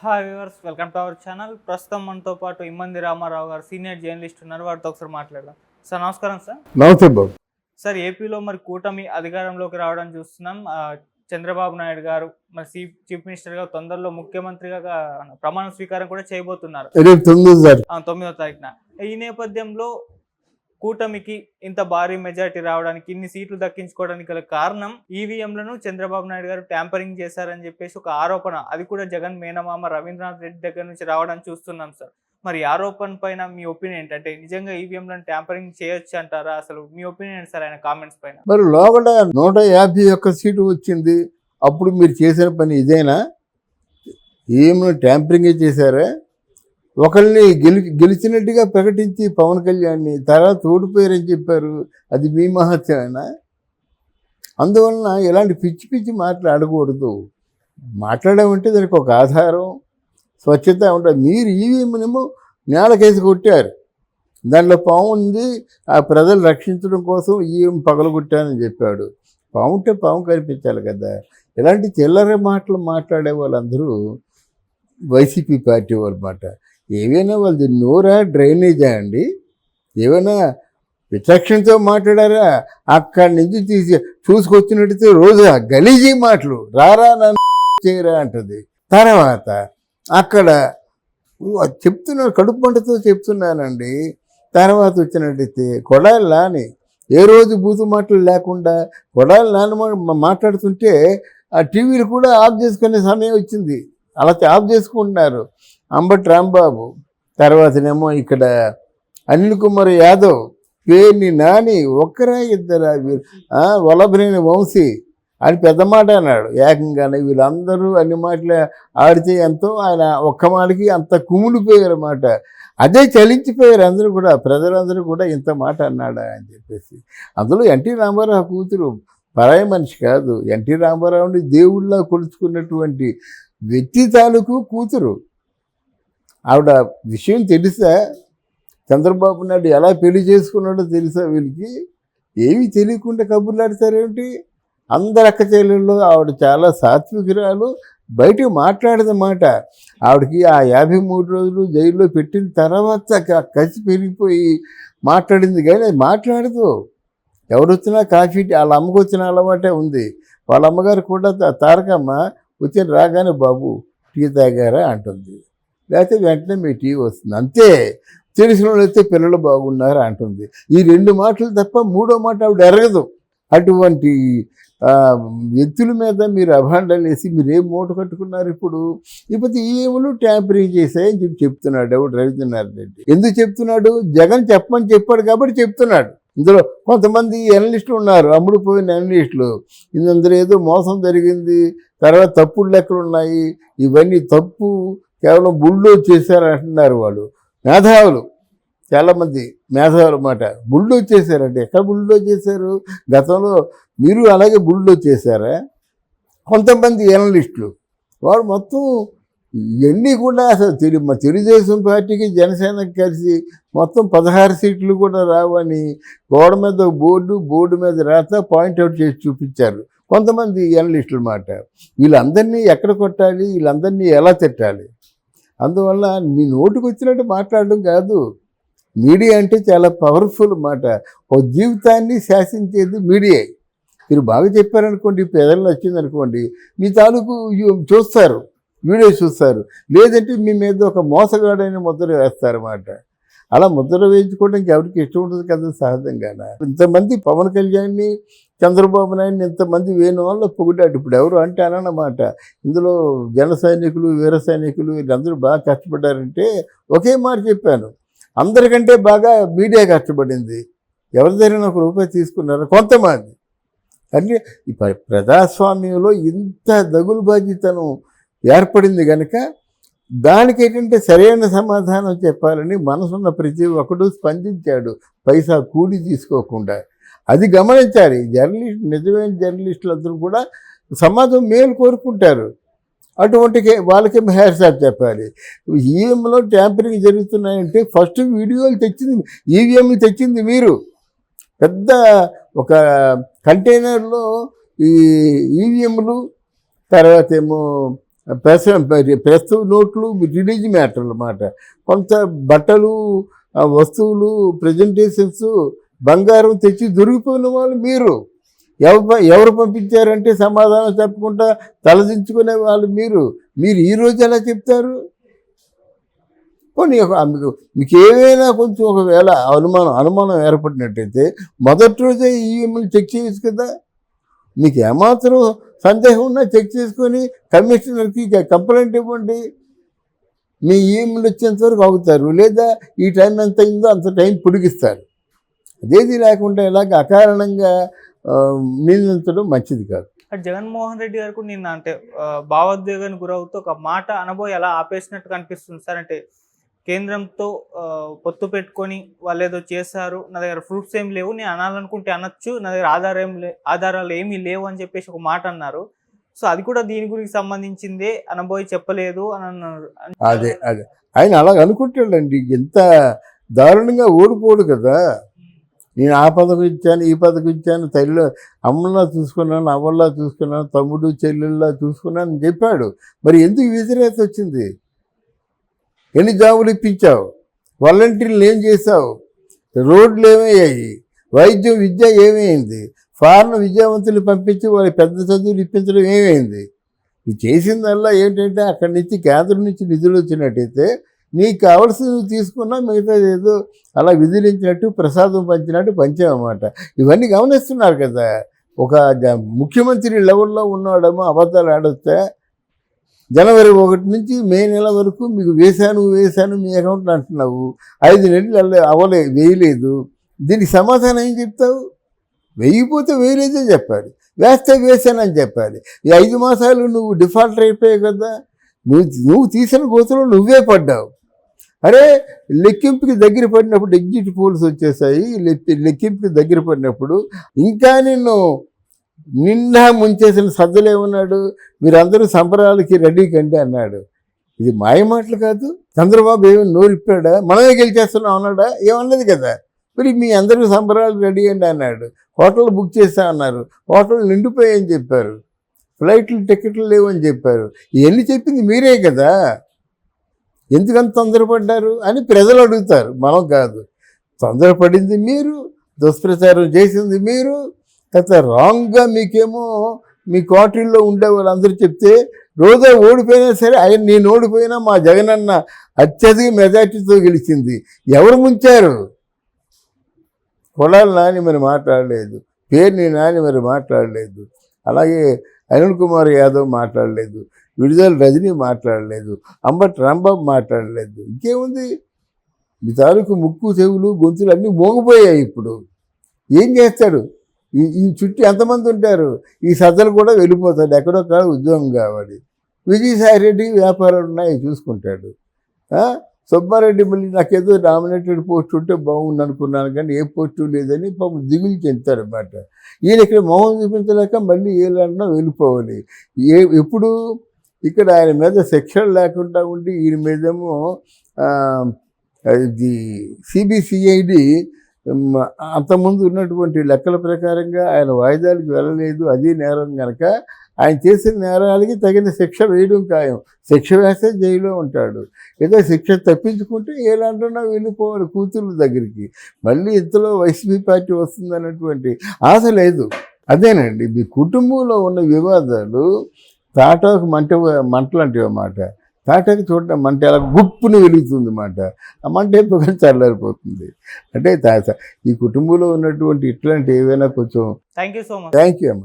Hi viewers, welcome to our channel. ప్రస్తుతం మనతో పాటు ఇమ్మంది రామారావు గారు సీనియర్ జర్నలిస్ట్ ఉన్నారు. వారితో ఒకసారి మాట్లాడదాం. సార్ నమస్కారం. సార్ నమస్తే బాబు. సార్ ఏపీలో మరి కూటమి అధికారంలోకి రావడం చూస్తున్నాం. చంద్రబాబు నాయుడు గారు మరి చీఫ్ మినిస్టర్గా తొందరలో ముఖ్యమంత్రిగా ప్రమాణ స్వీకారం కూడా చేయబోతున్నారు రేపు 9వ తారీఖున. ఈ నేపథ్యంలో కూటమికి ఇంత భారీ మెజారిటీ రావడానికి, ఇన్ని సీట్లు దక్కించుకోవడానికి గల కారణం ఈవీఎంలను చంద్రబాబు నాయుడు గారు ట్యాంపరింగ్ చేశారని చెప్పేసి ఒక ఆరోపణ, అది కూడా జగన్ మేనమామ రవీంద్రనాథ్ రెడ్డి దగ్గర నుంచి రావడం చూస్తున్నాం. సార్ మరి ఆరోపణ పైన మీ ఒపీనియన్ ఏంటంటే, నిజంగా ఈవీఎంలను ట్యాంపరింగ్ చేయొచ్చు అంటారా? అసలు మీ ఒపీనియన్ సార్ ఆయన కామెంట్స్ పైన. మరి లోపల 151 సీటు వచ్చింది. అప్పుడు మీరు చేసిన పని ఇదేనా? ఏమైనా ట్యాంపరింగే చేశారా? ఒకళ్ళని గెలిచినట్టుగా ప్రకటించి పవన్ కళ్యాణ్ని తర్వాత ఓడిపోయారని చెప్పారు. అది మీ మహత్యమేనా? అందువలన ఇలాంటి పిచ్చి పిచ్చి మాట్లాడకూడదు. మాట్లాడామంటే దానికి ఒక ఆధారం, స్వచ్ఛత ఉంటుంది. మీరు ఈవీఎంనేమో నేలకేసి కొట్టారు. దాంట్లో పాము ఉంది, ఆ ప్రజలు రక్షించడం కోసం ఈవీఎం పగలగొట్టానని చెప్పాడు. పాము ఉంటే పాము కనిపించాలి కదా. ఇలాంటి చిల్లర మాటలు మాట్లాడే వాళ్ళందరూ వైసీపీ పార్టీ వాళ్ళమాట. ఏవైనా వాళ్ళది నోరా డ్రైనేజా అండి? ఏమైనా విచక్షణతో మాట్లాడారా? అక్కడి నుంచి తీసి చూసుకొచ్చినట్టయితే రోజా గలీజీ మాటలు, రారా నన్ను చేయరా అంటది. తర్వాత అక్కడ చెప్తున్నాను, కడుపు మంటతో చెప్తున్నానండి. తర్వాత వచ్చినట్టయితే కొడాలి నాని ఏ రోజు బూతు మాటలు లేకుండా కొడాలి నాని మాట్లాడుతుంటే ఆ టీవీలు కూడా ఆఫ్ చేసుకునే సమయం వచ్చింది. అలా ఆఫ్ చేసుకుంటున్నారు. అంబటి రాంబాబు, తర్వాతనేమో ఇక్కడ అనిల్ కుమార్ యాదవ్, పేర్ని నాని, ఒక్కరా ఇద్దరా వల్లభనేని వంశీ అని పెద్ద మాట అన్నాడు ఏకంగానే. వీళ్ళందరూ అన్ని మాటలు ఆడితే ఎంతో, ఆయన ఒక్క మాటకి అంత కుమిలిపోయారు అన్నమాట. అదే చలించిపోయారు అందరూ కూడా, ప్రజలందరూ కూడా ఇంత మాట అన్నాడా అని చెప్పేసి. అందులో ఎన్టీ రామారావు కూతురు పరాయి మనిషి కాదు. ఎన్టీ రామారావుని దేవుళ్ళ కొలుచుకున్నటువంటి వ్యక్తి తాలూకు కూతురు. ఆవిడ విషయం తెలుసా? చంద్రబాబు నాయుడు ఎలా పెళ్లి చేసుకున్నాడో తెలుసా వీళ్ళకి? ఏమీ తెలియకుండా కబుర్లు ఆడతారేమిటి? అందరు అక్క చెల్లెళ్ళు ఆవిడ చాలా సాత్వికురాలు, బయటకు మాట్లాడదన్నమాట. ఆవిడకి ఆ 53 రోజులు జైల్లో పెట్టిన తర్వాత కసి పెరిగిపోయి మాట్లాడింది, కానీ అది మాట్లాడదు. ఎవరు వచ్చినా కాఫీ, వాళ్ళ అమ్మకు వచ్చిన అలవాటే ఉంది. వాళ్ళ అమ్మగారు కూడా తారకమ్మ వచ్చిన రాగానే బాబు టీ తాగారా అంటుంది, లేకపోతే వెంటనే మీ టీ వస్తుంది, అంతే. తెలిసిన వాళ్ళు అయితే పిల్లలు బాగున్నారా అంటుంది. ఈ 2 మాటలు తప్ప మూడో మాట ఆవిడ ఎరగదు. అటువంటి వ్యక్తుల మీద మీరు అభాండాలు వేసి మీరు ఏం మూట కట్టుకున్నారు ఇప్పుడు? ఇప్పుడు ఏములు ట్యాంపరింగ్ చేశాయని చెప్తున్నాడు ఎవడు? రవీంద్రనాథ్ రెడ్డి. ఎందుకు చెప్తున్నాడు? జగన్ చెప్పమని చెప్పాడు కాబట్టి చెప్తున్నాడు. ఇందులో కొంతమంది అనలిస్టులు ఉన్నారు, అమ్ముడు పోయిన అనలిస్టులు. ఇందులో ఏదో మోసం జరిగింది, తర్వాత తప్పుడు లెక్కలు ఉన్నాయి, ఇవన్నీ తప్పు, కేవలం బుల్డోజ్ చేశారు అంటున్నారు వాళ్ళు. మేధావులు చాలామంది, మేధావులు మాట బుల్డోజ్ చేశారంటే ఎక్కడ బుల్డోజ్ చేశారు? గతంలో మీరు అలాగే బుల్డోజ్ చేశారా? కొంతమంది అనలిస్టులు వాడు మొత్తం ఇవన్నీ కూడా అసలు తెలుగుదేశం పార్టీకి జనసేనకి కలిసి మొత్తం 16 సీట్లు కూడా రావని గోడ మీద బోర్డు మీద రాత పాయింట్అవుట్ చేసి చూపించారు కొంతమంది అనలిస్టుల మాట. వీళ్ళందరినీ ఎక్కడ కొట్టాలి, వీళ్ళందరినీ ఎలా తిట్టాలి? అందువల్ల మీ నోటికి వచ్చినట్టు మాట్లాడడం కాదు. మీడియా అంటే చాలా పవర్ఫుల్ మాట. ఒక జీవితాన్ని శాసించేది మీడియా. మీరు బాగా చెప్పారనుకోండి, ప్రజల్లో వచ్చిందనుకోండి, మీ తాలూకు చూస్తారు, వీడియో చూస్తారు. లేదంటే మీ మీద ఒక మోసగాడైన ముద్ర వేస్తారన్నమాట. అలా ముద్ర వేయించుకోవడానికి ఎవరికి ఇష్టం ఉంటుంది కదా సహజంగా. ఇంతమంది పవన్ కళ్యాణ్ని, చంద్రబాబు నాయుడిని ఇంతమంది వేణు వాళ్ళు పొగిడాడు. ఇప్పుడు ఎవరు అంటే అనమాట. ఇందులో జన సైనికులు, వీర సైనికులు వీళ్ళందరూ బాగా కష్టపడ్డారంటే ఒకే మాట చెప్పాను, అందరికంటే బాగా మీడియా కష్టపడింది. ఎవరి దగ్గర ఒక రూపాయి తీసుకున్నారు కొంతమంది. అంటే ఈ ప్రజాస్వామ్యంలో ఇంత దగులుబాజీతనం ఏర్పడింది కనుక దానికి ఏంటంటే సరైన సమాధానం చెప్పాలని మనసున్న ప్రతి ఒక్కడు స్పందించాడు, పైసా కూలి తీసుకోకుండా. అది గమనించాలి నిజమైన జర్నలిస్టులందరూ కూడా. సమాజం మేలు కోరుకుంటారు, అటువంటి వాళ్ళకి హ్యాట్సాప్ చెప్పాలి. ఈవీఎంలో ట్యాంపరింగ్ జరుగుతున్నాయంటే ఫస్ట్ వీడియోలు తెచ్చింది, ఈవీఎంలు తెచ్చింది మీరు. పెద్ద ఒక కంటైనర్లో ఈ ఈవీఎంలు, తర్వాత ఏమో ప్రెస్ నోట్లు రిలీజ్ మ్యాటర్ అన్నమాట. కొంత బట్టలు, వస్తువులు, ప్రజెంటేషన్స్, బంగారం తెచ్చి దొరికిపోయిన వాళ్ళు మీరు. ఎవరు పంపించారంటే సమాధానం చెప్పకుండా తలదించుకునే వాళ్ళు మీరు. ఈ రోజు ఎలా చెప్తారు? పోనీ మీకు ఏమైనా కొంచెం ఒకవేళ అనుమానం ఏర్పడినట్టయితే మొదటి రోజే ఈఎంఐలు చెక్ చేయొచ్చు కదా. మీకు ఏమాత్రం సందేహం ఉన్నా చెక్ చేసుకొని కమిషనర్కి కంప్లైంట్ ఇవ్వండి. మీ ఈఎంఐలు వచ్చేంత వరకు ఆగుతారు, లేదా ఈ టైం ఎంత అయిందో అంత టైం పొడిగిస్తారు. అదేది లేకుండా ఇలాగ అకారణంగా నిందించడం మంచిది కాదు. జగన్మోహన్ రెడ్డి గారు కూడా నిన్న అంటే భావోద్వేగానికి గురవుతూ ఒక మాట అనబోయి ఎలా ఆపేసినట్టు కనిపిస్తుంది సార్. అంటే కేంద్రంతో పొత్తు పెట్టుకొని వాళ్ళు ఏదో చేశారు, నా దగ్గర ప్రూఫ్స్ ఏం లేవు, నేను అనాలనుకుంటే అనొచ్చు, నా దగ్గర ఆధారాలు ఏమీ లేవు అని చెప్పేసి ఒక మాట అన్నారు. సో అది కూడా దీని గురించి సంబంధించిందే, అనబోయి చెప్పలేదు అని అన్నారు. అదే ఆయన అలాగ అనుకుంటాడండి. ఎంత దారుణంగా ఓడిపోడు కదా. నేను ఆ పథకం ఇచ్చాను, ఈ పథకం ఇచ్చాను, తల్లిలో అమ్మలా చూసుకున్నాను, అవ్వల్లా చూసుకున్నాను, తమ్ముడు చెల్లెల్లా చూసుకున్నాను అని చెప్పాడు. మరి ఎందుకు వ్యతిరేకత వచ్చింది? ఎన్ని జాబులు ఇప్పించావు? వాలంటీర్లు ఏం చేశావు? రోడ్లు ఏమయ్యాయి? వైద్యం, విద్య ఏమైంది? ఫారెన్ విద్యావంతులు పంపించి వాళ్ళ పెద్ద చదువులు ఇప్పించడం ఏమైంది? ఇది చేసిందల్లా ఏంటంటే అక్కడి నుంచి కేంద్రం నుంచి నిధులు వచ్చినట్టయితే నీకు కావాల్సింది నువ్వు తీసుకున్నా, మిగతా ఏదో అలా విధిలించినట్టు ప్రసాదం పంచినట్టు పంచామన్నమాట. ఇవన్నీ గమనిస్తున్నారు కదా. ఒక ముఖ్యమంత్రి లెవెల్లో ఉన్నాడేమో అబద్ధాలు ఆడొస్తే జనవరి 1 నుంచి మే నెల వరకు మీకు వేశాను మీ అకౌంట్లో అంటున్నావు. 5 నెలలు వేయలేదు. దీనికి సమాధానం ఏం చెప్తావు? వేయకపోతే వేయలేదే చెప్పాలి, వేస్తే వేసానని చెప్పాలి. ఈ 5 మాసాలు నువ్వు డిఫాల్టర్ అయిపోయావు కదా. నువ్వు తీసిన గోతులో నువ్వే పడ్డావు. అరే లెక్కింపుకి దగ్గర పడినప్పుడు ఎగ్జిట్ పోల్స్ వచ్చేసాయి. లెక్కింపుకి దగ్గర పడినప్పుడు ఇంకా నిండా ముంచేసిన సజ్జలేమన్నాడు, మీరందరూ సంబరాలకి రెడీ కండి అన్నాడు. ఇది మాయ మాటలు కాదు. చంద్రబాబు ఏమి నోరిప్పాడా? మనమే గెలిచేస్తున్నాం అన్నాడా? ఏమన్నది కదా. మరి మీ అందరూ సంబరాలు రెడీ అండి అన్నాడు. హోటల్ బుక్ చేస్తా అన్నారు, హోటల్ నిండిపోయాయని చెప్పారు. ఫ్లైట్లు టికెట్లు లేవని చెప్పారు. ఇవన్నీ చెప్పింది మీరే కదా. ఎందుకంత తొందరపడ్డారు అని ప్రజలు అడుగుతారు, మనం కాదు. తొందరపడింది మీరు, దుష్ప్రచారం చేసింది మీరు. కాస్త రాంగ్గా మీకేమో మీ క్వార్టర్లో ఉండే వాళ్ళందరూ చెప్తే రోజా ఓడిపోయినా సరే నేను ఓడిపోయినా మా జగనన్న అత్యధిక మెజార్టీతో గెలిచింది. ఎవరు ముంచారు? కొడాలి నాని మరి మాట్లాడలేదు, పేర్ని నాని మరి మాట్లాడలేదు, అలాగే అనిల్ కుమార్ యాదవ్ మాట్లాడలేదు, విడుదల రజనీ మాట్లాడలేదు, అంబటి రాంబాబు మాట్లాడలేదు. ఇంకేముంది? మీ తాలూకు ముక్కు, చెవులు, గొంతులు అన్నీ మోగిపోయాయి. ఇప్పుడు ఏం చేస్తాడు? ఈ చుట్టూ ఎంతమంది ఉంటారు? ఈ సజ్జలు కూడా వెళ్ళిపోతాడు, ఎక్కడో కాడ ఉద్యోగం కావాలి. విజయసాయి రెడ్డి వ్యాపారాలు ఉన్నాయి, చూసుకుంటాడు. సుబ్బారెడ్డి మళ్ళీ నాకేదో నామినేటెడ్ పోస్ట్ ఉంటే బాగుంది అనుకున్నాను, కానీ ఏ పోస్టు లేదని పాపం దిగులు చెందుతారు అన్నమాట. ఈయన ఇక్కడ మొహం చూపించలేక మళ్ళీ ఏలన్నా వెళ్ళిపోవాలి. ఎప్పుడు ఇక్కడ ఆయన మీద శిక్షలు లేకుండా ఉండి ఈయన మీదేమో ఇది సిబిసిఐడి అంతకుముందు ఉన్నటువంటి లెక్కల ప్రకారంగా ఆయన వాయిదాలకు వెళ్ళలేదు, అది నేరం కనుక ఆయన చేసిన నేరాలకి తగిన శిక్ష వేయడం ఖాయం. శిక్ష వేస్తే జైల్లో ఉంటాడు. ఏదో శిక్ష తప్పించుకుంటే ఏలాంటన్నా వెళ్ళిపోవాలి కూతుర్ల దగ్గరికి. మళ్ళీ ఇంతలో వైసీపీ పార్టీ వస్తుందన్నటువంటి ఆశ లేదు. అదేనండి, మీ కుటుంబంలో ఉన్న వివాదాలు తాటాకు మంటలు అంటే అన్నమాట. తాటాకు చూడటం మంట ఎలా గుప్పుని వెలుగుతుంది అన్నమాట. ఆ మంట ఎప్పుడు చల్లారిపోతుంది. అంటే ఈ కుటుంబంలో ఉన్నటువంటి ఇట్లాంటి ఏవైనా కొంచెం thank you so much. Thank you అమ్మ.